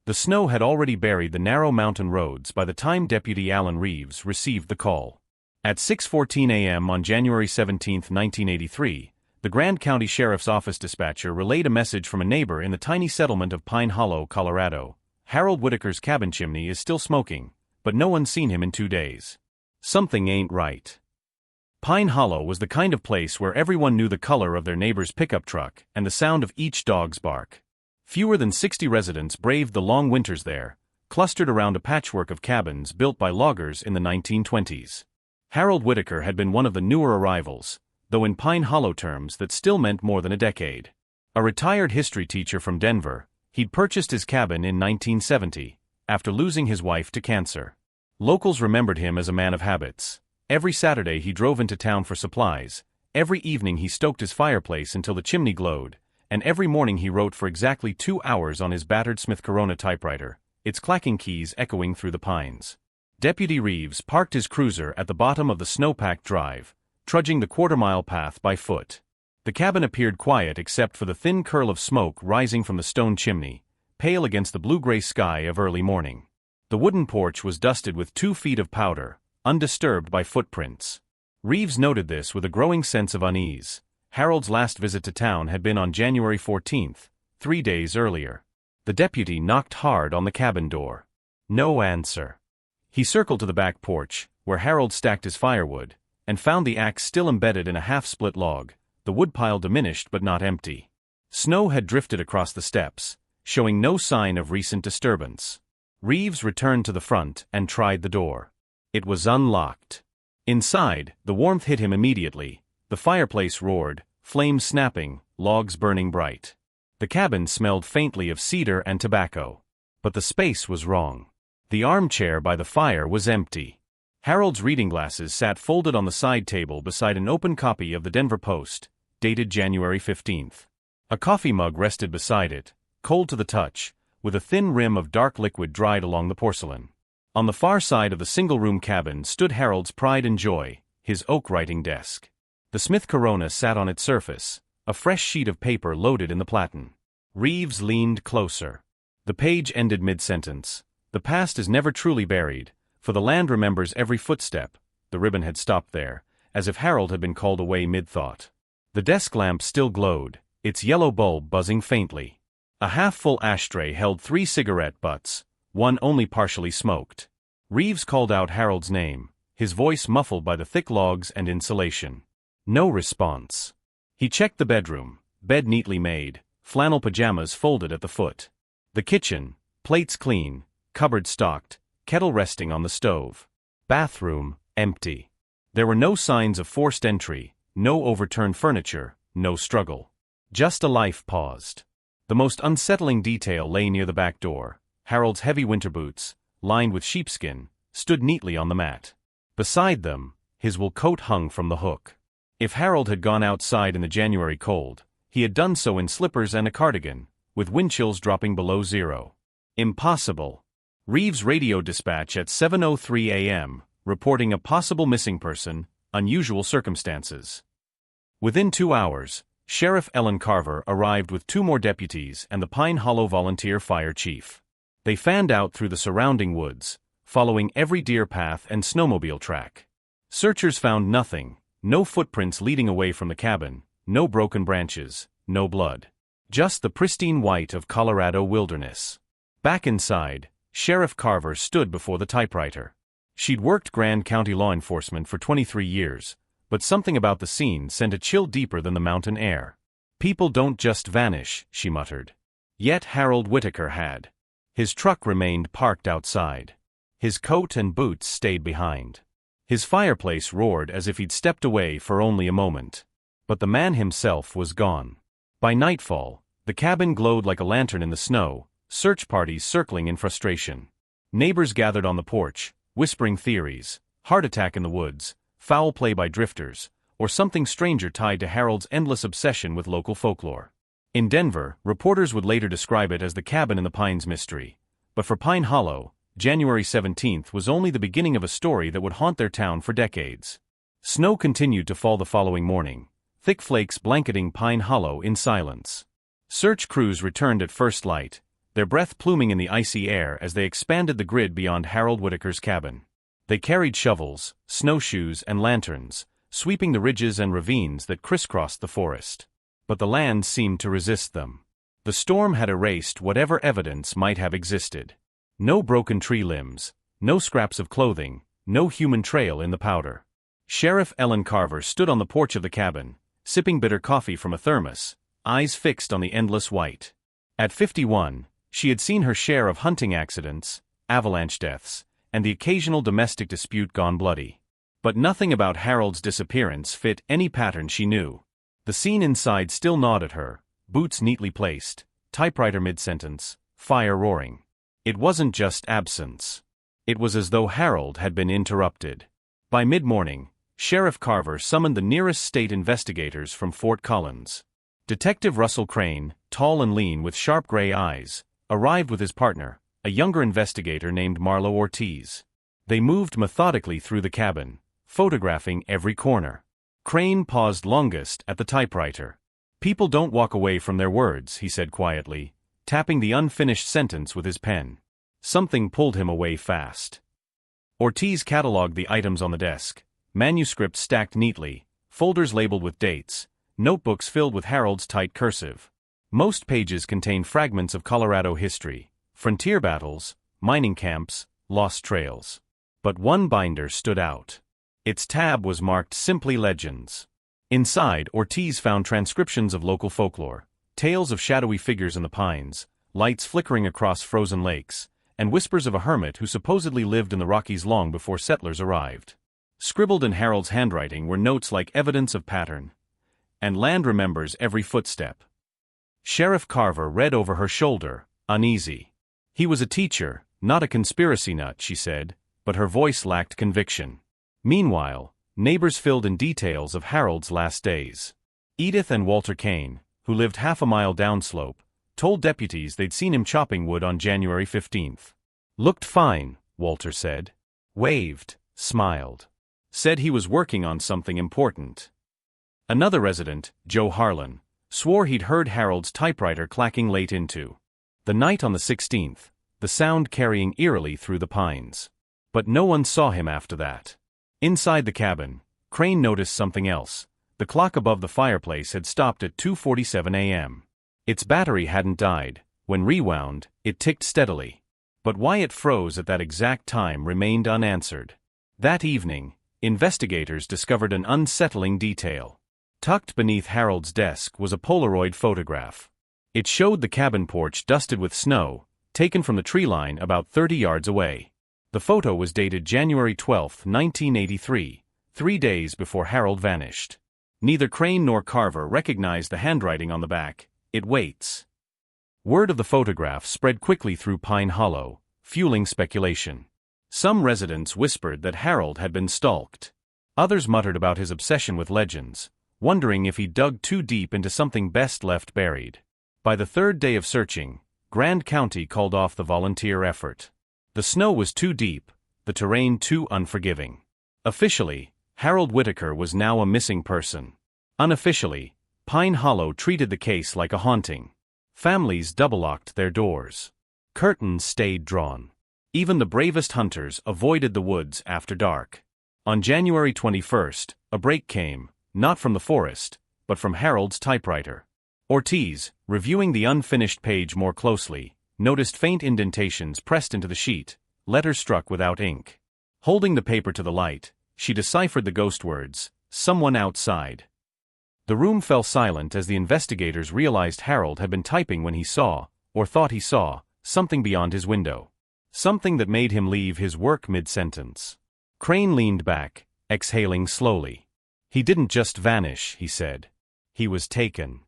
The snow had already buried the narrow mountain roads by the time Deputy Alan Reeves received the call. At 6:14 a.m. on January 17, 1983, the Grand County Sheriff's Office dispatcher relayed a message from a neighbor in the tiny settlement of Pine Hollow, Colorado. Harold Whitaker's cabin chimney is still smoking, but no one's seen him in 2 days. Something ain't right. Pine Hollow was the kind of place where everyone knew the color of their neighbor's pickup truck and the sound of each dog's bark. Fewer than 60 residents braved the long winters there, clustered around a patchwork of cabins built by loggers in the 1920s. Harold Whitaker had been one of the newer arrivals, though in Pine Hollow terms that still meant more than a decade. A retired history teacher from Denver, he'd purchased his cabin in 1970, after losing his wife to cancer. Locals remembered him as a man of habits. Every Saturday he drove into town for supplies, every evening he stoked his fireplace until the chimney glowed, and every morning he wrote for exactly 2 hours on his battered Smith Corona typewriter, its clacking keys echoing through the pines. Deputy Reeves parked his cruiser at the bottom of the snow-packed drive, trudging the quarter-mile path by foot. The cabin appeared quiet except for the thin curl of smoke rising from the stone chimney, pale against the blue-gray sky of early morning. The wooden porch was dusted with 2 feet of powder, undisturbed by footprints. Reeves noted this with a growing sense of unease. Harold's last visit to town had been on January 14, 3 days earlier. The deputy knocked hard on the cabin door. No answer. He circled to the back porch, where Harold stacked his firewood, and found the axe still embedded in a half-split log, the woodpile diminished but not empty. Snow had drifted across the steps, showing no sign of recent disturbance. Reeves returned to the front and tried the door. It was unlocked. Inside, the warmth hit him immediately. The fireplace roared, flames snapping, logs burning bright. The cabin smelled faintly of cedar and tobacco. But the space was wrong. The armchair by the fire was empty. Harold's reading glasses sat folded on the side table beside an open copy of the Denver Post, dated January 15. A coffee mug rested beside it, cold to the touch, with a thin rim of dark liquid dried along the porcelain. On the far side of the single-room cabin stood Harold's pride and joy, his oak writing desk. The Smith Corona sat on its surface, a fresh sheet of paper loaded in the platen. Reeves leaned closer. The page ended mid-sentence. The past is never truly buried, for the land remembers every footstep. The ribbon had stopped there, as if Harold had been called away mid-thought. The desk lamp still glowed, its yellow bulb buzzing faintly. A half-full ashtray held 3 cigarette butts, one only partially smoked. Reeves called out Harold's name, his voice muffled by the thick logs and insulation. No response. He checked the bedroom, bed neatly made, flannel pajamas folded at the foot. The kitchen, plates clean, cupboard stocked, kettle resting on the stove. Bathroom, empty. There were no signs of forced entry, no overturned furniture, no struggle. Just a life paused. The most unsettling detail lay near the back door. Harold's heavy winter boots, lined with sheepskin, stood neatly on the mat. Beside them, his wool coat hung from the hook. If Harold had gone outside in the January cold, he had done so in slippers and a cardigan, with wind chills dropping below zero. Impossible. Reeves radioed dispatch at 7:03 a.m., reporting a possible missing person, unusual circumstances. Within 2 hours, Sheriff Ellen Carver arrived with 2 more deputies and the Pine Hollow volunteer fire chief. They fanned out through the surrounding woods, following every deer path and snowmobile track. Searchers found nothing, no footprints leading away from the cabin, no broken branches, no blood. Just the pristine white of Colorado wilderness. Back inside, Sheriff Carver stood before the typewriter. She'd worked Grand County law enforcement for 23 years, but something about the scene sent a chill deeper than the mountain air. People don't just vanish, she muttered. Yet Harold Whitaker had. His truck remained parked outside. His coat and boots stayed behind. His fireplace roared as if he'd stepped away for only a moment. But the man himself was gone. By nightfall, the cabin glowed like a lantern in the snow, search parties circling in frustration. Neighbors gathered on the porch, whispering theories, heart attack in the woods, foul play by drifters, or something stranger tied to Harold's endless obsession with local folklore. In Denver, reporters would later describe it as the cabin in the pines mystery. But for Pine Hollow, January 17th was only the beginning of a story that would haunt their town for decades. Snow continued to fall the following morning, thick flakes blanketing Pine Hollow in silence. Search crews returned at first light, their breath pluming in the icy air as they expanded the grid beyond Harold Whitaker's cabin. They carried shovels, snowshoes, and lanterns, sweeping the ridges and ravines that crisscrossed the forest. But the land seemed to resist them. The storm had erased whatever evidence might have existed. No broken tree limbs, no scraps of clothing, no human trail in the powder. Sheriff Ellen Carver stood on the porch of the cabin, sipping bitter coffee from a thermos, eyes fixed on the endless white. At 51, she had seen her share of hunting accidents, avalanche deaths, and the occasional domestic dispute gone bloody. But nothing about Harold's disappearance fit any pattern she knew. The scene inside still gnawed at her, boots neatly placed, typewriter mid-sentence, fire roaring. It wasn't just absence. It was as though Harold had been interrupted. By mid-morning, Sheriff Carver summoned the nearest state investigators from Fort Collins. Detective Russell Crane, tall and lean with sharp gray eyes, arrived with his partner, a younger investigator named Marla Ortiz. They moved methodically through the cabin, photographing every corner. Crane paused longest at the typewriter. "People don't walk away from their words," he said quietly, tapping the unfinished sentence with his pen. Something pulled him away fast. Ortiz cataloged the items on the desk, manuscripts stacked neatly, folders labeled with dates, notebooks filled with Harold's tight cursive. Most pages contained fragments of Colorado history, frontier battles, mining camps, lost trails. But one binder stood out. Its tab was marked simply Legends. Inside, Ortiz found transcriptions of local folklore, tales of shadowy figures in the pines, lights flickering across frozen lakes, and whispers of a hermit who supposedly lived in the Rockies long before settlers arrived. Scribbled in Harold's handwriting were notes like evidence of pattern, and land remembers every footstep. Sheriff Carver read over her shoulder, uneasy. He was a teacher, not a conspiracy nut, she said, but her voice lacked conviction. Meanwhile, neighbors filled in details of Harold's last days. Edith and Walter Kane, who lived half a mile downslope, told deputies they'd seen him chopping wood on January 15th. "Looked fine," Walter said. Waved, smiled. Said he was working on something important. Another resident, Joe Harlan, swore he'd heard Harold's typewriter clacking late into the night on the 16th, the sound carrying eerily through the pines. But no one saw him after that. Inside the cabin, Crane noticed something else. The clock above the fireplace had stopped at 2:47 a.m. Its battery hadn't died. When rewound, it ticked steadily. But why it froze at that exact time remained unanswered. That evening, investigators discovered an unsettling detail. Tucked beneath Harold's desk was a Polaroid photograph. It showed the cabin porch dusted with snow, taken from the tree line about 30 yards away. The photo was dated January 12, 1983, 3 days before Harold vanished. Neither Crane nor Carver recognized the handwriting on the back. "It waits." Word of the photograph spread quickly through Pine Hollow, fueling speculation. Some residents whispered that Harold had been stalked. Others muttered about his obsession with legends, wondering if he dug too deep into something best left buried. By the third day of searching, Grand County called off the volunteer effort. The snow was too deep, the terrain too unforgiving. Officially, Harold Whitaker was now a missing person. Unofficially, Pine Hollow treated the case like a haunting. Families double-locked their doors. Curtains stayed drawn. Even the bravest hunters avoided the woods after dark. On January 21st, a break came, not from the forest, but from Harold's typewriter. Ortiz, reviewing the unfinished page more closely, noticed faint indentations pressed into the sheet, letters struck without ink. Holding the paper to the light, she deciphered the ghost words, "Someone outside." The room fell silent as the investigators realized Harold had been typing when he saw, or thought he saw, something beyond his window. Something that made him leave his work mid-sentence. Crane leaned back, exhaling slowly. "He didn't just vanish," he said. "He was taken."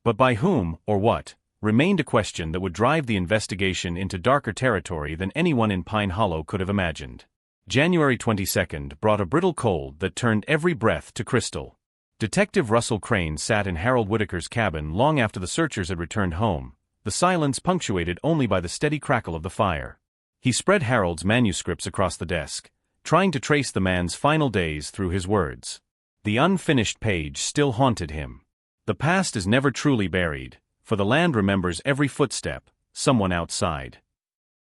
But by whom, or what, remained a question that would drive the investigation into darker territory than anyone in Pine Hollow could have imagined. January 22nd brought a brittle cold that turned every breath to crystal. Detective Russell Crane sat in Harold Whitaker's cabin long after the searchers had returned home, the silence punctuated only by the steady crackle of the fire. He spread Harold's manuscripts across the desk, trying to trace the man's final days through his words. The unfinished page still haunted him. The past is never truly buried, for the land remembers every footstep, someone outside.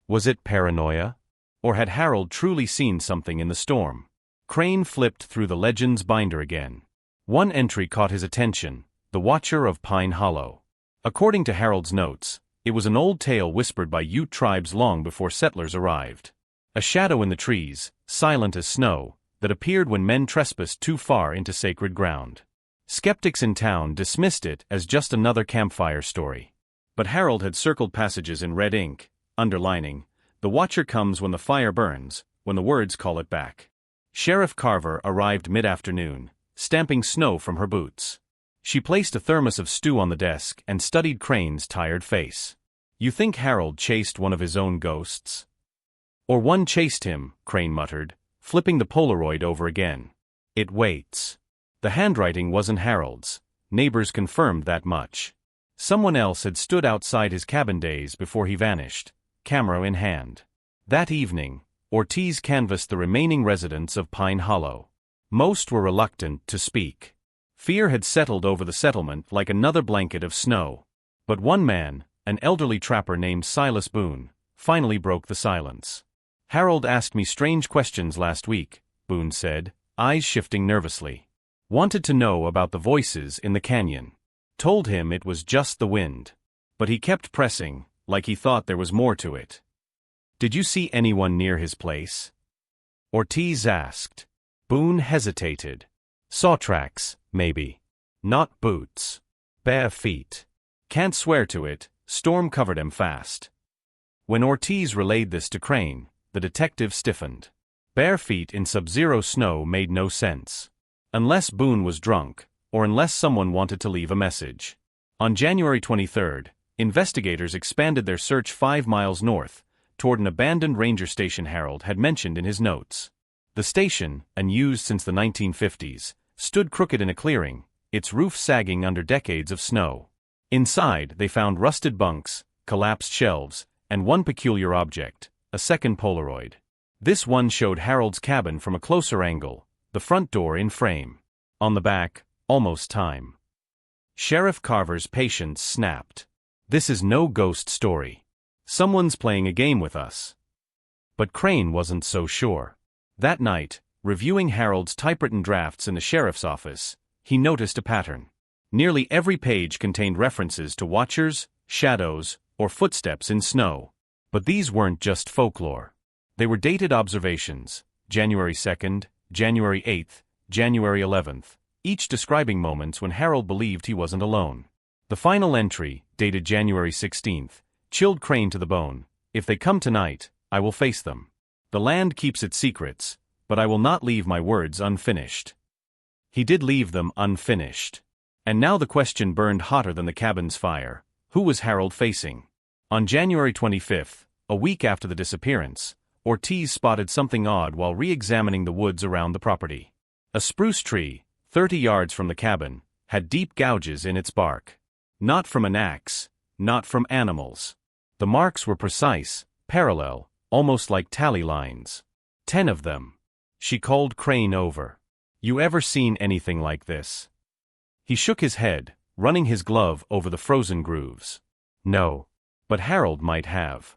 Was it paranoia? Or had Harold truly seen something in the storm? Crane flipped through the Legends binder again. One entry caught his attention: The Watcher of Pine Hollow. According to Harold's notes, it was an old tale whispered by Ute tribes long before settlers arrived. A shadow in the trees, silent as snow, that appeared when men trespassed too far into sacred ground. Skeptics in town dismissed it as just another campfire story. But Harold had circled passages in red ink, underlining, "The Watcher comes when the fire burns, when the words call it back." Sheriff Carver arrived mid-afternoon, stamping snow from her boots. She placed a thermos of stew on the desk and studied Crane's tired face. "You think Harold chased one of his own ghosts?" "Or one chased him," Crane muttered, flipping the Polaroid over again. "It waits." The handwriting wasn't Harold's. Neighbors confirmed that much. Someone else had stood outside his cabin days before he vanished, camera in hand. That evening, Ortiz canvassed the remaining residents of Pine Hollow. Most were reluctant to speak. Fear had settled over the settlement like another blanket of snow. But one man, an elderly trapper named Silas Boone, finally broke the silence. "Harold asked me strange questions last week," Boone said, eyes shifting nervously. "Wanted to know about the voices in the canyon. Told him it was just the wind. But he kept pressing, like he thought there was more to it." "Did you see anyone near his place?" Ortiz asked. Boone hesitated. "Saw tracks, maybe. Not boots. Bare feet. Can't swear to it, storm covered 'em fast." When Ortiz relayed this to Crane, the detective stiffened. Bare feet in sub-zero snow made no sense. Unless Boone was drunk, or unless someone wanted to leave a message. On January 23, investigators expanded their search 5 miles north, toward an abandoned ranger station Harold had mentioned in his notes. The station, unused since the 1950s, stood crooked in a clearing, its roof sagging under decades of snow. Inside, they found rusted bunks, collapsed shelves, and one peculiar object, a second Polaroid. This one showed Harold's cabin from a closer angle, the front door in frame. On the back, almost time. Sheriff Carver's patience snapped. "This is no ghost story. Someone's playing a game with us." But Crane wasn't so sure. That night, reviewing Harold's typewritten drafts in the sheriff's office, he noticed a pattern. Nearly every page contained references to watchers, shadows, or footsteps in snow. But these weren't just folklore. They were dated observations: January 2nd, January 8th, January 11th, each describing moments when Harold believed he wasn't alone. The final entry, dated January 16th, chilled Crane to the bone. "If they come tonight, I will face them. The land keeps its secrets, but I will not leave my words unfinished." He did leave them unfinished. And now the question burned hotter than the cabin's fire: who was Harold facing? On January 25th, a week after the disappearance, Ortiz spotted something odd while re-examining the woods around the property. A spruce tree, 30 yards from the cabin, had deep gouges in its bark. Not from an axe, not from animals. The marks were precise, parallel, almost like tally lines. 10 of them. She called Crane over. "You ever seen anything like this?" He shook his head, running his glove over the frozen grooves. "No. But Harold might have."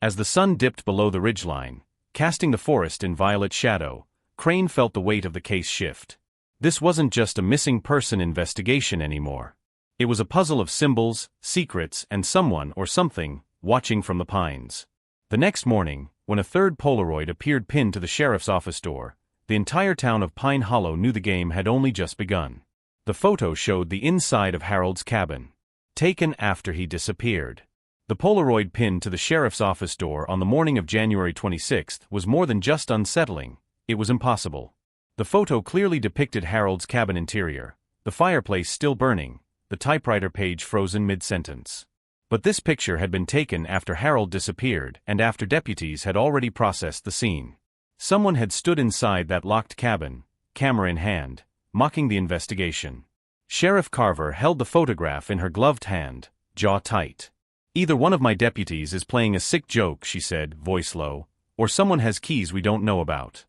As the sun dipped below the ridgeline, casting the forest in violet shadow, Crane felt the weight of the case shift. This wasn't just a missing person investigation anymore. It was a puzzle of symbols, secrets, and someone or something watching from the pines. The next morning, when a third Polaroid appeared pinned to the sheriff's office door, the entire town of Pine Hollow knew the game had only just begun. The photo showed the inside of Harold's cabin, taken after he disappeared. The Polaroid pinned to the sheriff's office door on the morning of January 26th was more than just unsettling, it was impossible. The photo clearly depicted Harold's cabin interior, the fireplace still burning, the typewriter page frozen mid-sentence. But this picture had been taken after Harold disappeared and after deputies had already processed the scene. Someone had stood inside that locked cabin, camera in hand, mocking the investigation. Sheriff Carver held the photograph in her gloved hand, jaw tight. "Either one of my deputies is playing a sick joke," she said, voice low, "or someone has keys we don't know about."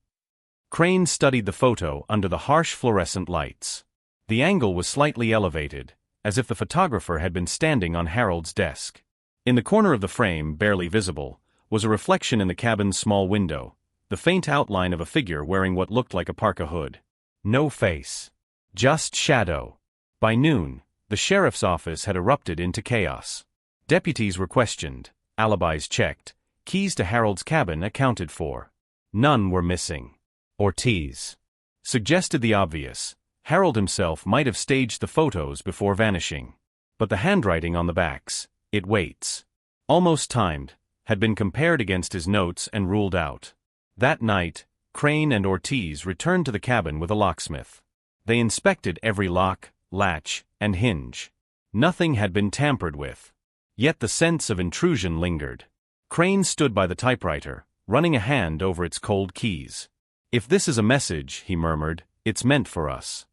Crane studied the photo under the harsh fluorescent lights. The angle was slightly elevated, as if the photographer had been standing on Harold's desk. In the corner of the frame, barely visible, was a reflection in the cabin's small window, the faint outline of a figure wearing what looked like a parka hood. No face. Just shadow. By noon, the sheriff's office had erupted into chaos. Deputies were questioned, alibis checked, keys to Harold's cabin accounted for. None were missing. Ortiz suggested the obvious. Harold himself might have staged the photos before vanishing. But the handwriting on the backs, "It waits," almost timed, had been compared against his notes and ruled out. That night, Crane and Ortiz returned to the cabin with a locksmith. They inspected every lock, latch, and hinge. Nothing had been tampered with. Yet the sense of intrusion lingered. Crane stood by the typewriter, running a hand over its cold keys. "If this is a message," he murmured, "it's meant for us."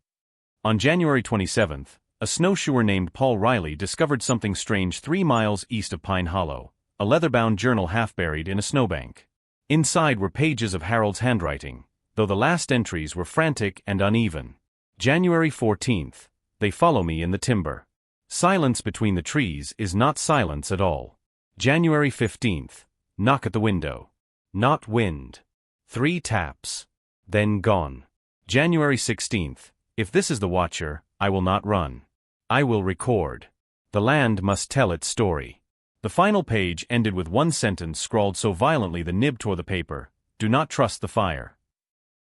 On January 27th, a snowshoer named Paul Riley discovered something strange 3 miles east of Pine Hollow, a leather-bound journal half buried in a snowbank. Inside were pages of Harold's handwriting, though the last entries were frantic and uneven. January 14th, "They follow me in the timber. Silence between the trees is not silence at all." January 15th, "Knock at the window. Not wind. 3 taps. Then gone." January 16th, "If this is the watcher, I will not run. I will record. The land must tell its story." The final page ended with one sentence scrawled so violently the nib tore the paper: "Do not trust the fire."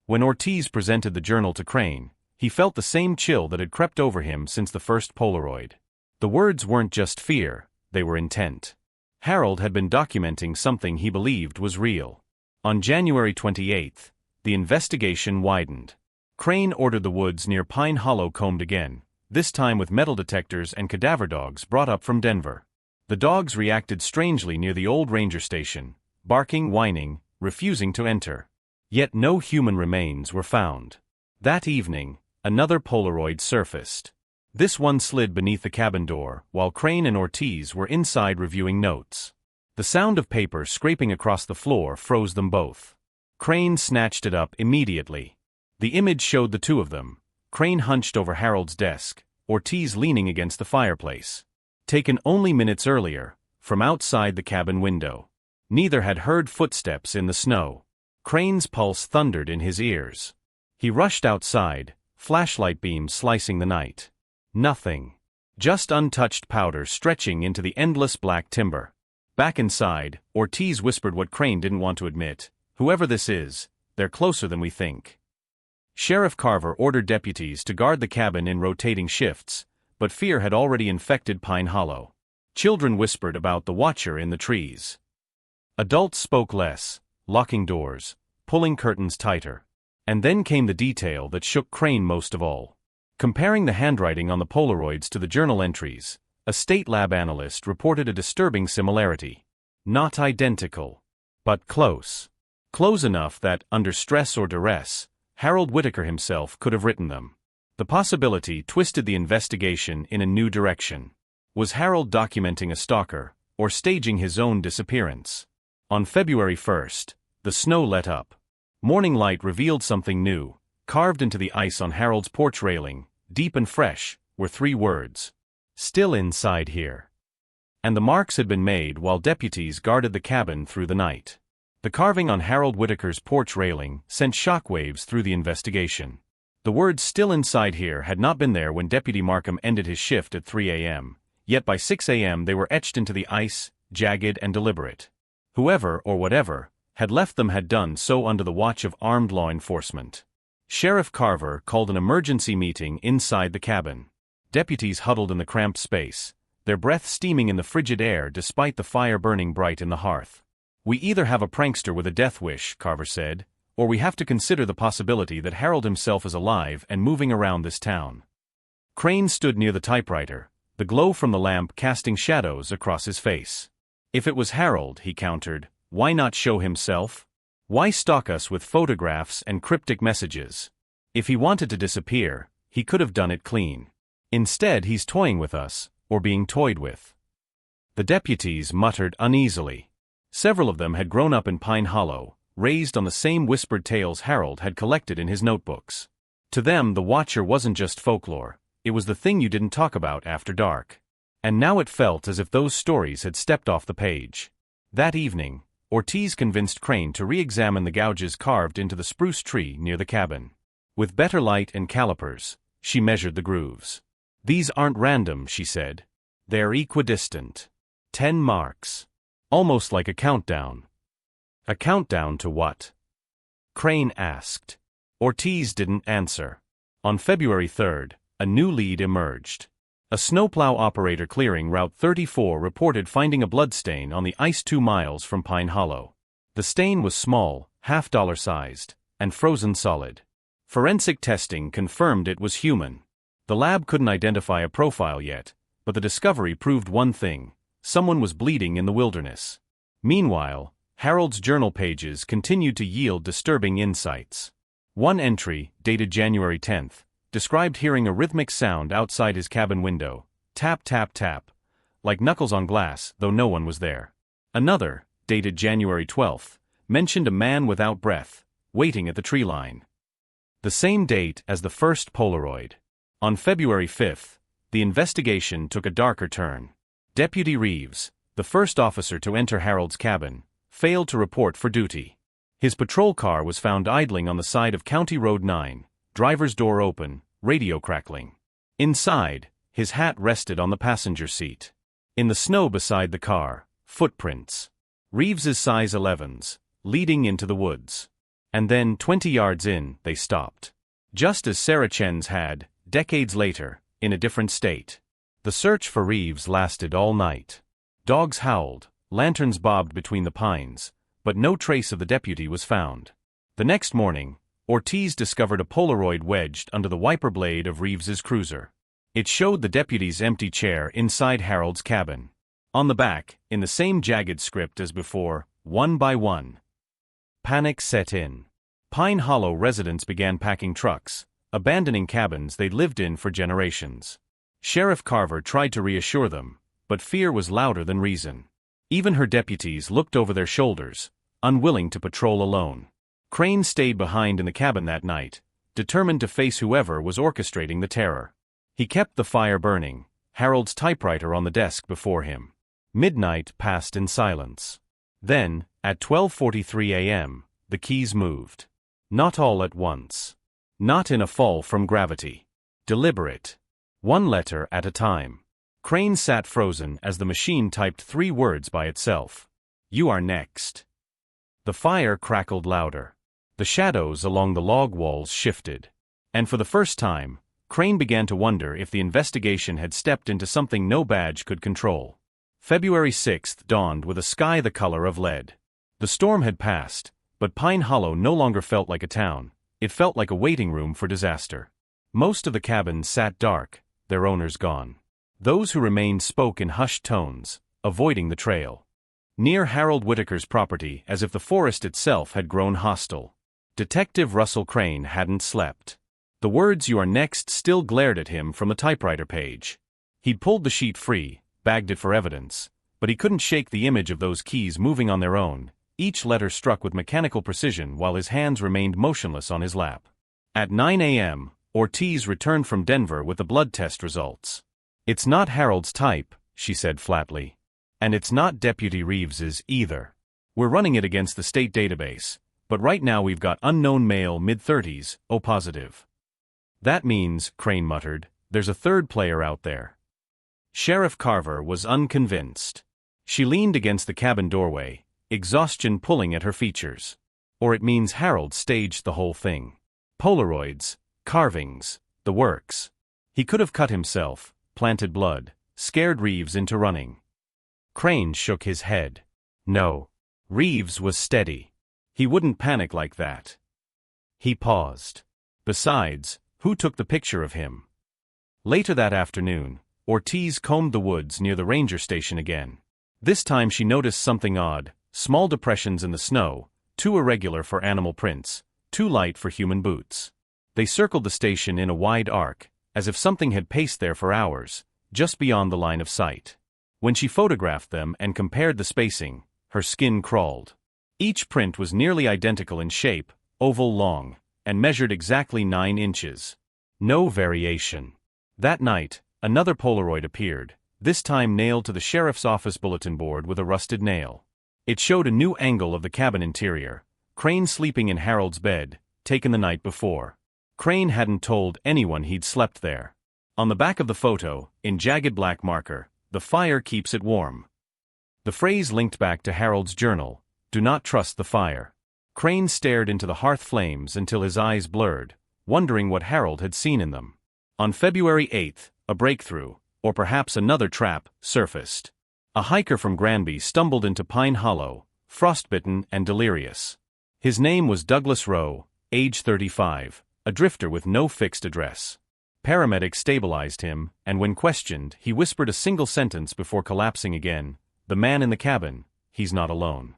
When Ortiz presented the journal to Crane, he felt the same chill that had crept over him since the first Polaroid. The words weren't just fear, they were intent. Harold had been documenting something he believed was real. On January 28th, the investigation widened. Crane ordered the woods near Pine Hollow combed again, this time with metal detectors and cadaver dogs brought up from Denver. The dogs reacted strangely near the old ranger station, barking, whining, refusing to enter. Yet no human remains were found. That evening, another Polaroid surfaced. This one slid beneath the cabin door, while Crane and Ortiz were inside reviewing notes. The sound of paper scraping across the floor froze them both. Crane snatched it up immediately. The image showed the two of them, Crane hunched over Harold's desk, Ortiz leaning against the fireplace. Taken only minutes earlier, from outside the cabin window. Neither had heard footsteps in the snow. Crane's pulse thundered in his ears. He rushed outside, flashlight beams slicing the night. Nothing. Just untouched powder stretching into the endless black timber. Back inside, Ortiz whispered what Crane didn't want to admit: "Whoever this is, they're closer than we think." Sheriff Carver ordered deputies to guard the cabin in rotating shifts, but fear had already infected Pine Hollow. Children whispered about the watcher in the trees. Adults spoke less, locking doors, pulling curtains tighter. And then came the detail that shook Crane most of all. Comparing the handwriting on the Polaroids to the journal entries, a state lab analyst reported a disturbing similarity. Not identical, but close. Close enough that, under stress or duress, Harold Whitaker himself could have written them. The possibility twisted the investigation in a new direction. Was Harold documenting a stalker, or staging his own disappearance? On February 1st, the snow let up. Morning light revealed something new. Carved into the ice on Harold's porch railing, deep and fresh, were 3 words: "Still inside here." And the marks had been made while deputies guarded the cabin through the night. The carving on Harold Whitaker's porch railing sent shockwaves through the investigation. The words "still inside here" had not been there when Deputy Markham ended his shift at 3 a.m., yet by 6 a.m. they were etched into the ice, jagged and deliberate. Whoever, or whatever, had left them had done so under the watch of armed law enforcement. Sheriff Carver called an emergency meeting inside the cabin. Deputies huddled in the cramped space, their breath steaming in the frigid air despite the fire burning bright in the hearth. "We either have a prankster with a death wish," Carver said, "or we have to consider the possibility that Harold himself is alive and moving around this town." Crane stood near the typewriter, the glow from the lamp casting shadows across his face. "If it was Harold," he countered, "why not show himself? Why stalk us with photographs and cryptic messages? If he wanted to disappear, he could have done it clean. Instead, he's toying with us, or being toyed with." The deputies muttered uneasily. Several of them had grown up in Pine Hollow, raised on the same whispered tales Harold had collected in his notebooks. To them, the Watcher wasn't just folklore, it was the thing you didn't talk about after dark. And now it felt as if those stories had stepped off the page. That evening, Ortiz convinced Crane to re-examine the gouges carved into the spruce tree near the cabin. With better light and calipers, she measured the grooves. "These aren't random," she said. "They're equidistant. 10 marks. Almost like a countdown." "A countdown to what?" Crane asked. Ortiz didn't answer. On February 3rd, a new lead emerged. A snowplow operator clearing Route 34 reported finding a bloodstain on the ice 2 miles from Pine Hollow. The stain was small, half-dollar-sized, and frozen solid. Forensic testing confirmed it was human. The lab couldn't identify a profile yet, but the discovery proved one thing: someone was bleeding in the wilderness. Meanwhile, Harold's journal pages continued to yield disturbing insights. One entry, dated January 10th, described hearing a rhythmic sound outside his cabin window, tap tap tap, like knuckles on glass, though no one was there. Another, dated January 12th, mentioned a man without breath, waiting at the tree line. The same date as the first Polaroid. On February 5th, the investigation took a darker turn. Deputy Reeves, the first officer to enter Harold's cabin, failed to report for duty. His patrol car was found idling on the side of County Road 9, driver's door open, radio crackling. Inside, his hat rested on the passenger seat. In the snow beside the car, footprints. Reeves's size 11s, leading into the woods. And then, 20 yards in, they stopped. Just as Sarah Chen's had, decades later, in a different state. The search for Reeves lasted all night. Dogs howled, lanterns bobbed between the pines, but no trace of the deputy was found. The next morning, Ortiz discovered a Polaroid wedged under the wiper blade of Reeves's cruiser. It showed the deputy's empty chair inside Harold's cabin. On the back, in the same jagged script as before, 1 by 1. Panic set in. Pine Hollow residents began packing trucks, abandoning cabins they'd lived in for generations. Sheriff Carver tried to reassure them, but fear was louder than reason. Even her deputies looked over their shoulders, unwilling to patrol alone. Crane stayed behind in the cabin that night, determined to face whoever was orchestrating the terror. He kept the fire burning, Harold's typewriter on the desk before him. Midnight passed in silence. Then, at 12:43 a.m., the keys moved. Not all at once. Not in a fall from gravity. Deliberate. One letter at a time. Crane sat frozen as the machine typed 3 words by itself. "You are next." The fire crackled louder. The shadows along the log walls shifted. And for the first time, Crane began to wonder if the investigation had stepped into something no badge could control. February 6th dawned with a sky the color of lead. The storm had passed, but Pine Hollow no longer felt like a town. It felt like a waiting room for disaster. Most of the cabins sat dark, their owners gone. Those who remained spoke in hushed tones, avoiding the trail. Near Harold Whitaker's property, as if the forest itself had grown hostile. Detective Russell Crane hadn't slept. The words "you are next" still glared at him from the typewriter page. He'd pulled the sheet free, bagged it for evidence, but he couldn't shake the image of those keys moving on their own, each letter struck with mechanical precision while his hands remained motionless on his lap. At 9 a.m., Ortiz returned from Denver with the blood test results. "It's not Harold's type," she said flatly. "And it's not Deputy Reeves's either. We're running it against the state database, but right now we've got unknown male mid-30s, O positive." "That means," Crane muttered, "there's a third player out there." Sheriff Carver was unconvinced. She leaned against the cabin doorway, exhaustion pulling at her features. "Or it means Harold staged the whole thing. Polaroids, carvings, the works. He could have cut himself, planted blood, scared Reeves into running." Crane shook his head. No. Reeves was steady. He wouldn't panic like that. He paused. Besides, who took the picture of him? Later that afternoon, Ortiz combed the woods near the ranger station again. This time she noticed something odd: small depressions in the snow, too irregular for animal prints, too light for human boots. They circled the station in a wide arc, as if something had paced there for hours, just beyond the line of sight. When she photographed them and compared the spacing, her skin crawled. Each print was nearly identical in shape, oval long, and measured exactly 9 inches. No variation. That night, another Polaroid appeared, this time nailed to the sheriff's office bulletin board with a rusted nail. It showed a new angle of the cabin interior, Crane sleeping in Harold's bed, taken the night before. Crane hadn't told anyone he'd slept there. On the back of the photo, in jagged black marker, "The fire keeps it warm." The phrase linked back to Harold's journal, "Do not trust the fire." Crane stared into the hearth flames until his eyes blurred, wondering what Harold had seen in them. On February 8th, a breakthrough, or perhaps another trap, surfaced. A hiker from Granby stumbled into Pine Hollow, frostbitten and delirious. His name was Douglas Rowe, age 35, a drifter with no fixed address. Paramedics stabilized him, and when questioned, he whispered a single sentence before collapsing again, "The man in the cabin, he's not alone."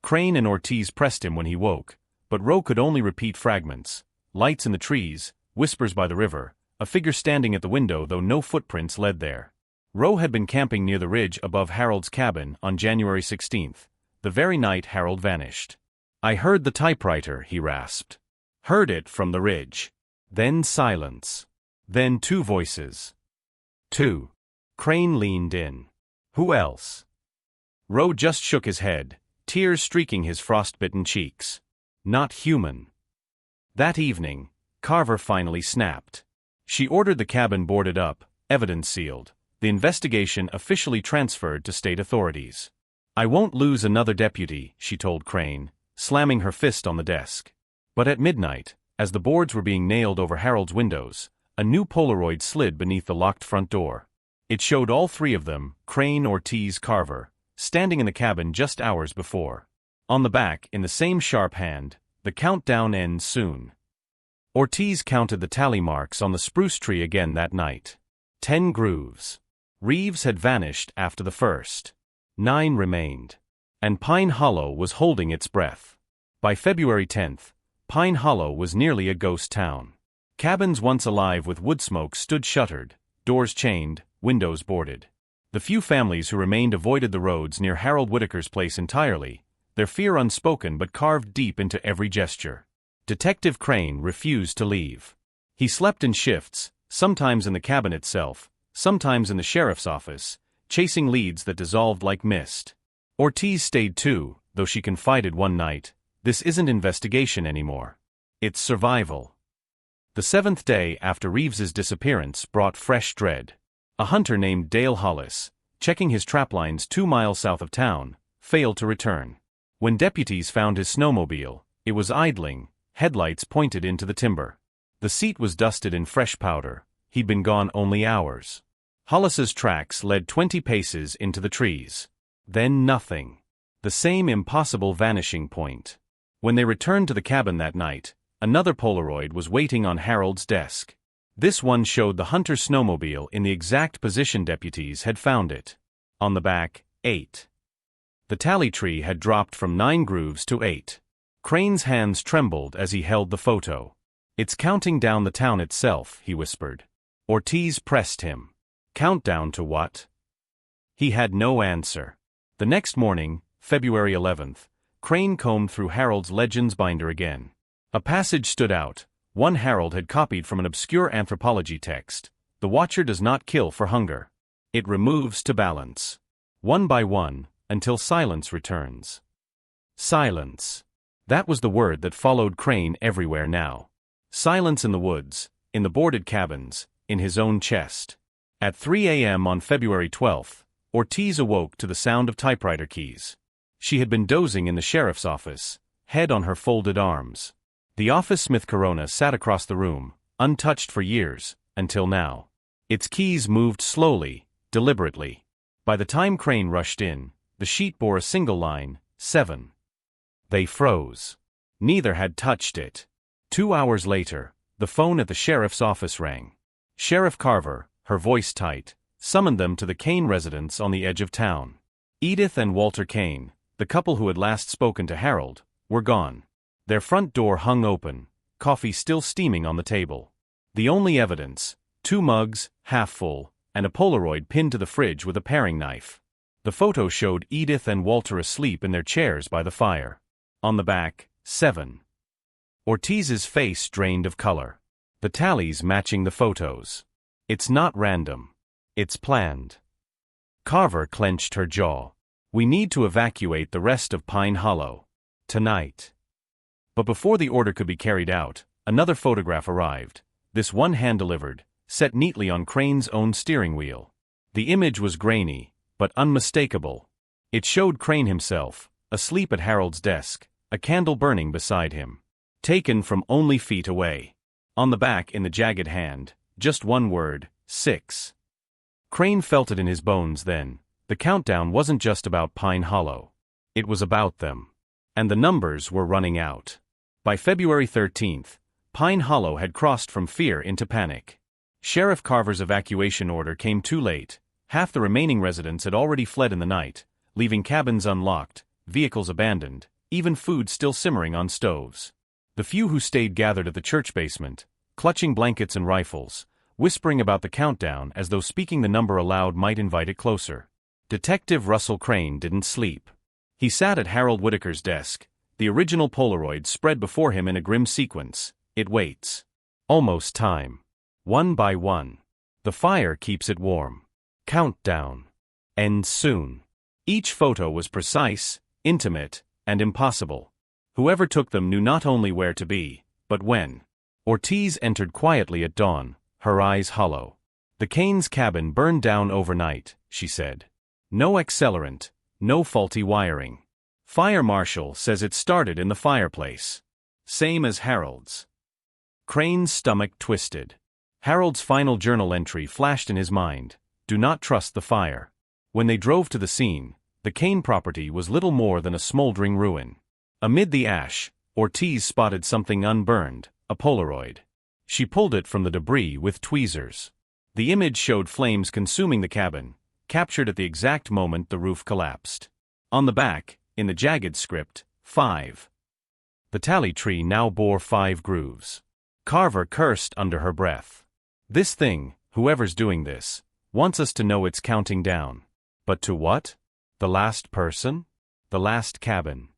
Crane and Ortiz pressed him when he woke, but Rowe could only repeat fragments: lights in the trees, whispers by the river, a figure standing at the window though no footprints led there. Rowe had been camping near the ridge above Harold's cabin on January 16th, the very night Harold vanished. "I heard the typewriter," he rasped. "Heard it from the ridge." Then silence. Then two voices. Two. Crane leaned in. "Who else?" Rowe just shook his head, tears streaking his frostbitten cheeks. "Not human." That evening, Carver finally snapped. She ordered the cabin boarded up, evidence sealed, the investigation officially transferred to state authorities. "I won't lose another deputy," she told Crane, slamming her fist on the desk. But at midnight, as the boards were being nailed over Harold's windows, a new Polaroid slid beneath the locked front door. It showed all three of them, Crane, Ortiz, Carver, standing in the cabin just hours before. On the back, in the same sharp hand, "The countdown ends soon." Ortiz counted the tally marks on the spruce tree again that night. 10 grooves. Reeves had vanished after the first. 9 remained. And Pine Hollow was holding its breath. By February 10th, Pine Hollow was nearly a ghost town. Cabins once alive with wood smoke stood shuttered, doors chained, windows boarded. The few families who remained avoided the roads near Harold Whitaker's place entirely, their fear unspoken but carved deep into every gesture. Detective Crane refused to leave. He slept in shifts, sometimes in the cabin itself, sometimes in the sheriff's office, chasing leads that dissolved like mist. Ortiz stayed too, though she confided one night, "This isn't investigation anymore. It's survival." The 7th day after Reeves's disappearance brought fresh dread. A hunter named Dale Hollis, checking his traplines 2 miles south of town, failed to return. When deputies found his snowmobile, it was idling, headlights pointed into the timber. The seat was dusted in fresh powder. He'd been gone only hours. Hollis's tracks led 20 paces into the trees. Then nothing. The same impossible vanishing point. When they returned to the cabin that night, another Polaroid was waiting on Harold's desk. This one showed the hunter's snowmobile in the exact position deputies had found it. On the back, 8. The tally tree had dropped from 9 grooves to 8. Crane's hands trembled as he held the photo. "It's counting down the town itself," he whispered. Ortiz pressed him. "Countdown to what?" He had no answer. The next morning, February 11th, Crane combed through Harold's Legends binder again. A passage stood out, one Harold had copied from an obscure anthropology text: "The watcher does not kill for hunger. It removes to balance. One by one, until silence returns." Silence. That was the word that followed Crane everywhere now. Silence in the woods, in the boarded cabins, in his own chest. At 3 a.m. on February 12th, Ortiz awoke to the sound of typewriter keys. She had been dozing in the sheriff's office, head on her folded arms. The office Smith Corona sat across the room, untouched for years, until now. Its keys moved slowly, deliberately. By the time Crane rushed in, the sheet bore a single line, 7. They froze. Neither had touched it. 2 hours later, the phone at the sheriff's office rang. Sheriff Carver, her voice tight, summoned them to the Kane residence on the edge of town. Edith and Walter Kane, the couple who had last spoken to Harold, were gone. Their front door hung open, coffee still steaming on the table. The only evidence, 2 mugs, half full, and a Polaroid pinned to the fridge with a paring knife. The photo showed Edith and Walter asleep in their chairs by the fire. On the back, 7. Ortiz's face drained of color. The tallies matching the photos. It's not random. It's planned. Carver clenched her jaw. "We need to evacuate the rest of Pine Hollow. Tonight." But before the order could be carried out, another photograph arrived, this one hand-delivered, set neatly on Crane's own steering wheel. The image was grainy, but unmistakable. It showed Crane himself, asleep at Harold's desk, a candle burning beside him. Taken from only feet away. On the back, in the jagged hand, just one word: 6. Crane felt it in his bones then. The countdown wasn't just about Pine Hollow. It was about them. And the numbers were running out. By February 13th, Pine Hollow had crossed from fear into panic. Sheriff Carver's evacuation order came too late. Half the remaining residents had already fled in the night, leaving cabins unlocked, vehicles abandoned, even food still simmering on stoves. The few who stayed gathered at the church basement, clutching blankets and rifles, whispering about the countdown as though speaking the number aloud might invite it closer. Detective Russell Crane didn't sleep. He sat at Harold Whitaker's desk, the original Polaroid spread before him in a grim sequence. It waits. Almost time. One by one. The fire keeps it warm. Countdown. Ends soon. Each photo was precise, intimate, and impossible. Whoever took them knew not only where to be, but when. Ortiz entered quietly at dawn, her eyes hollow. "The Kane's cabin burned down overnight," she said. "No accelerant, no faulty wiring. Fire marshal says it started in the fireplace. Same as Harold's." Crane's stomach twisted. Harold's final journal entry flashed in his mind: "Do not trust the fire." When they drove to the scene, the Kane property was little more than a smoldering ruin. Amid the ash, Ortiz spotted something unburned, a Polaroid. She pulled it from the debris with tweezers. The image showed flames consuming the cabin, captured at the exact moment the roof collapsed. On the back, in the jagged script, 5. The tally tree now bore 5 grooves. Carver cursed under her breath. "This thing, whoever's doing this, wants us to know it's counting down. But to what? The last person? The last cabin."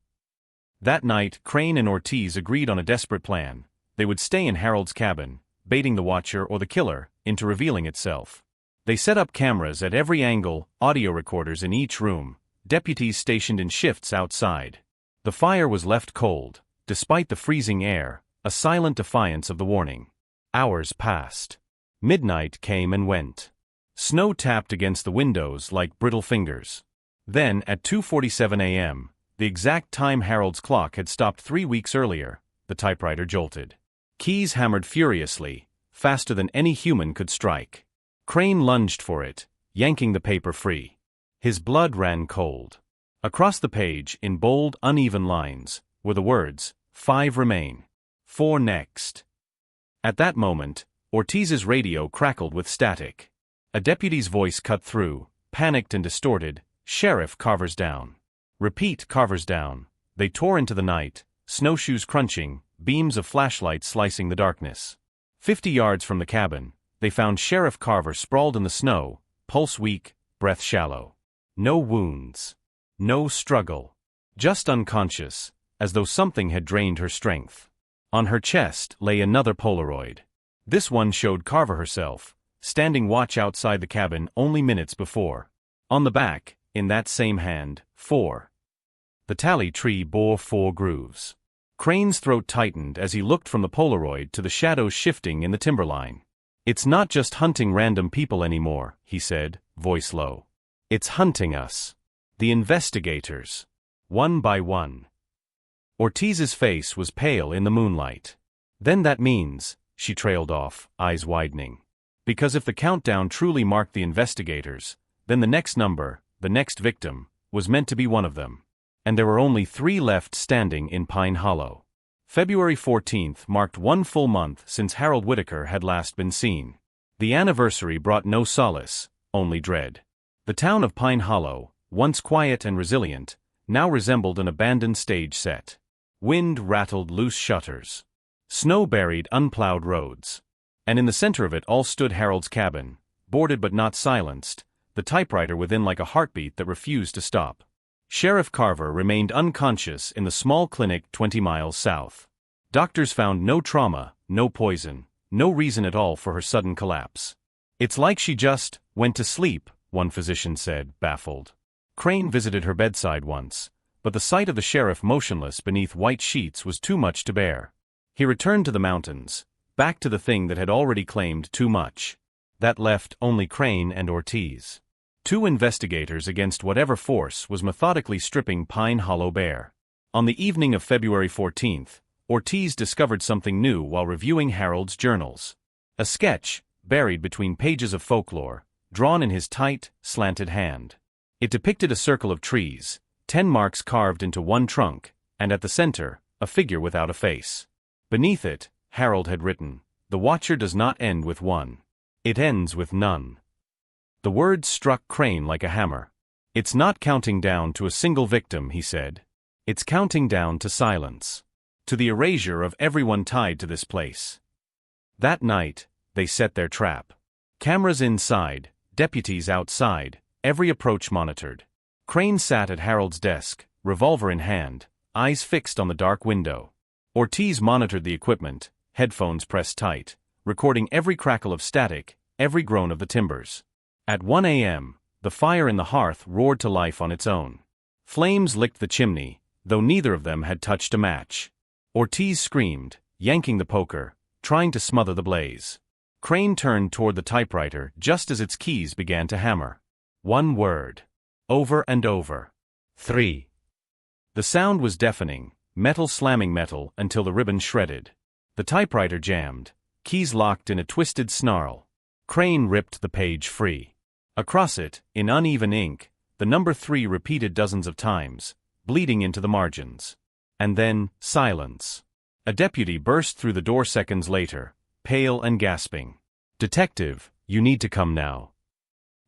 That night, Crane and Ortiz agreed on a desperate plan. They would stay in Harold's cabin, baiting the watcher or the killer into revealing itself. They set up cameras at every angle, audio recorders in each room, deputies stationed in shifts outside. The fire was left cold, despite the freezing air, a silent defiance of the warning. Hours passed. Midnight came and went. Snow tapped against the windows like brittle fingers. Then, at 2:47 a.m., the exact time Harold's clock had stopped 3 weeks earlier, the typewriter jolted. Keys hammered furiously, faster than any human could strike. Crane lunged for it, yanking the paper free. His blood ran cold. Across the page, in bold, uneven lines, were the words, 5 remain. 4 next. At that moment, Ortiz's radio crackled with static. A deputy's voice cut through, panicked and distorted: "Sheriff, Carver's down." "Repeat, Carver's down." They tore into the night, snowshoes crunching, beams of flashlight slicing the darkness. 50 yards from the cabin, they found Sheriff Carver sprawled in the snow, pulse weak, breath shallow. No wounds. No struggle. Just unconscious, as though something had drained her strength. On her chest lay another Polaroid. This one showed Carver herself, standing watch outside the cabin only minutes before. On the back, in that same hand, 4. The tally tree bore 4 grooves. Crane's throat tightened as he looked from the Polaroid to the shadows shifting in the timberline. "It's not just hunting random people anymore," he said, voice low. "It's hunting us. The investigators. One by one." Ortiz's face was pale in the moonlight. "Then that means," she trailed off, eyes widening. "Because if the countdown truly marked the investigators, then the next number, the next victim, was meant to be one of them. And there were only 3 left standing in Pine Hollow." February 14th marked 1 full month since Harold Whitaker had last been seen. The anniversary brought no solace, only dread. The town of Pine Hollow, once quiet and resilient, now resembled an abandoned stage set. Wind rattled loose shutters. Snow buried unplowed roads. And in the center of it all stood Harold's cabin, boarded but not silenced, the typewriter within like a heartbeat that refused to stop. Sheriff Carver remained unconscious in the small clinic 20 miles south. Doctors found no trauma, no poison, no reason at all for her sudden collapse. "It's like she just went to sleep," one physician said, baffled. Crane visited her bedside once, but the sight of the sheriff motionless beneath white sheets was too much to bear. He returned to the mountains, back to the thing that had already claimed too much. That left only Crane and Ortiz. Two investigators against whatever force was methodically stripping Pine Hollow bare. On the evening of February 14th, Ortiz discovered something new while reviewing Harold's journals. A sketch, buried between pages of folklore, drawn in his tight, slanted hand. It depicted a circle of trees, 10 marks carved into one trunk, and at the center, a figure without a face. Beneath it, Harold had written, "The Watcher does not end with one. It ends with none." The words struck Crane like a hammer. "It's not counting down to a single victim," he said. "It's counting down to silence. To the erasure of everyone tied to this place." That night, they set their trap. Cameras inside, deputies outside, every approach monitored. Crane sat at Harold's desk, revolver in hand, eyes fixed on the dark window. Ortiz monitored the equipment, headphones pressed tight, recording every crackle of static, every groan of the timbers. At 1 a.m., the fire in the hearth roared to life on its own. Flames licked the chimney, though neither of them had touched a match. Ortiz screamed, yanking the poker, trying to smother the blaze. Crane turned toward the typewriter just as its keys began to hammer. One word. Over and over. 3. The sound was deafening, metal slamming metal until the ribbon shredded. The typewriter jammed, keys locked in a twisted snarl. Crane ripped the page free. Across it, in uneven ink, the number 3 repeated dozens of times, bleeding into the margins. And then, silence. A deputy burst through the door seconds later, pale and gasping. "Detective, you need to come now."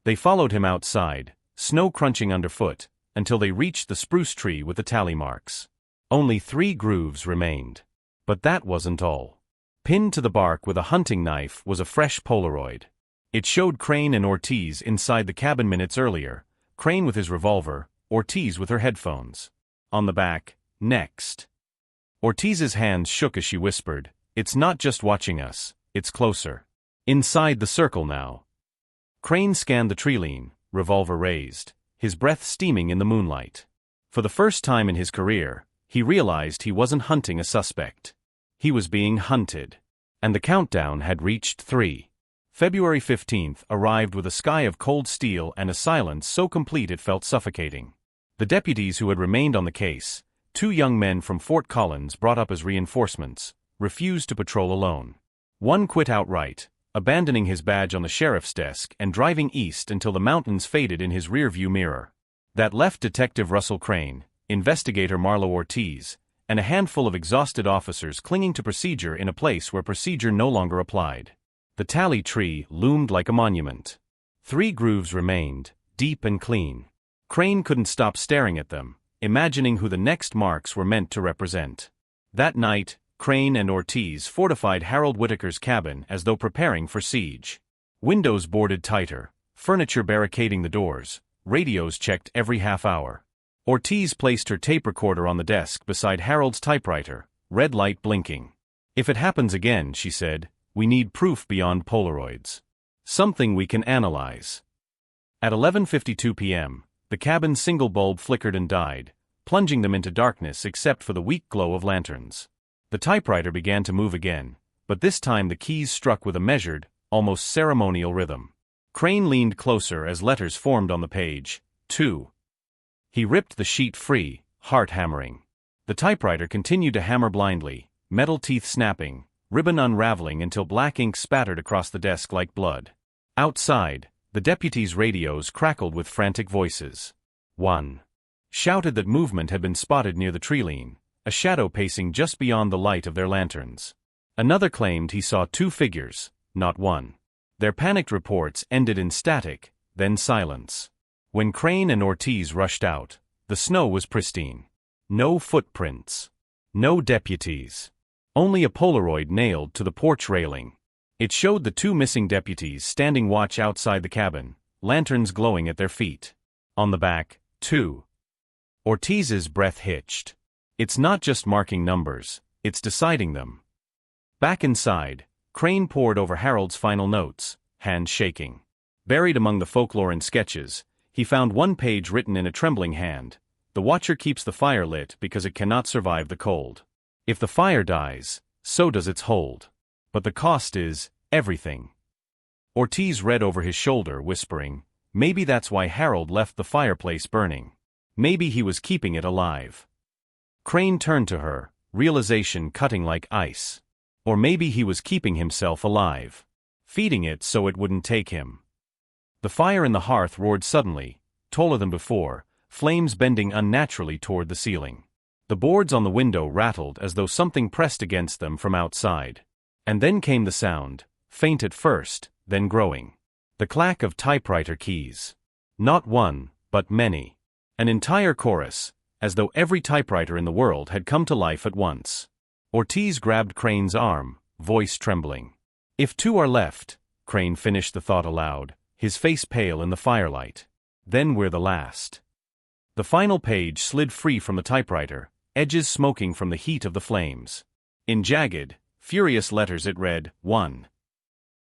They followed him outside, snow crunching underfoot, until they reached the spruce tree with the tally marks. Only 3 grooves remained. But that wasn't all. Pinned to the bark with a hunting knife was a fresh Polaroid. It showed Crane and Ortiz inside the cabin minutes earlier, Crane with his revolver, Ortiz with her headphones. On the back, "Next." Ortiz's hands shook as she whispered, "It's not just watching us, it's closer. Inside the circle now." Crane scanned the treeline, revolver raised, his breath steaming in the moonlight. For the first time in his career, he realized he wasn't hunting a suspect. He was being hunted. And the countdown had reached 3. February 15th arrived with a sky of cold steel and a silence so complete it felt suffocating. The deputies who had remained on the case, 2 young men from Fort Collins brought up as reinforcements, refused to patrol alone. One quit outright, abandoning his badge on the sheriff's desk and driving east until the mountains faded in his rearview mirror. That left Detective Russell Crane, Investigator Marla Ortiz, and a handful of exhausted officers clinging to procedure in a place where procedure no longer applied. The tally tree loomed like a monument. 3 grooves remained, deep and clean. Crane couldn't stop staring at them, imagining who the next marks were meant to represent. That night, Crane and Ortiz fortified Harold Whitaker's cabin as though preparing for siege. Windows boarded tighter, furniture barricading the doors, radios checked every half hour. Ortiz placed her tape recorder on the desk beside Harold's typewriter, red light blinking. "If it happens again," she said, "we need proof beyond Polaroids. Something we can analyze." At 11:52 p.m., the cabin's single bulb flickered and died, plunging them into darkness except for the weak glow of lanterns. The typewriter began to move again, but this time the keys struck with a measured, almost ceremonial rhythm. Crane leaned closer as letters formed on the page. 2. He ripped the sheet free, heart hammering. The typewriter continued to hammer blindly, metal teeth snapping, ribbon unraveling until black ink spattered across the desk like blood. Outside, the deputies' radios crackled with frantic voices. One shouted that movement had been spotted near the treeline, a shadow pacing just beyond the light of their lanterns. Another claimed he saw 2 figures, not one. Their panicked reports ended in static, then silence. When Crane and Ortiz rushed out, the snow was pristine. No footprints. No deputies. Only a Polaroid nailed to the porch railing. It showed the 2 missing deputies standing watch outside the cabin, lanterns glowing at their feet. On the back, 2. Ortiz's breath hitched. "It's not just marking numbers, it's deciding them." Back inside, Crane pored over Harold's final notes, hands shaking. Buried among the folklore and sketches, he found one page written in a trembling hand. The watcher keeps the fire lit because it cannot survive the cold. If the fire dies, so does its hold. But the cost is everything. Ortiz read over his shoulder, whispering, maybe that's why Harold left the fireplace burning. Maybe he was keeping it alive. Crane turned to her, realization cutting like ice. Or maybe he was keeping himself alive. Feeding it so it wouldn't take him. The fire in the hearth roared suddenly, taller than before, flames bending unnaturally toward the ceiling. The boards on the window rattled as though something pressed against them from outside. And then came the sound, faint at first, then growing. The clack of typewriter keys. Not one, but many. An entire chorus, as though every typewriter in the world had come to life at once. Ortiz grabbed Crane's arm, voice trembling. If two are left, Crane finished the thought aloud, his face pale in the firelight. Then we're the last. The final page slid free from the typewriter, edges smoking from the heat of the flames. In jagged, furious letters it read, 1.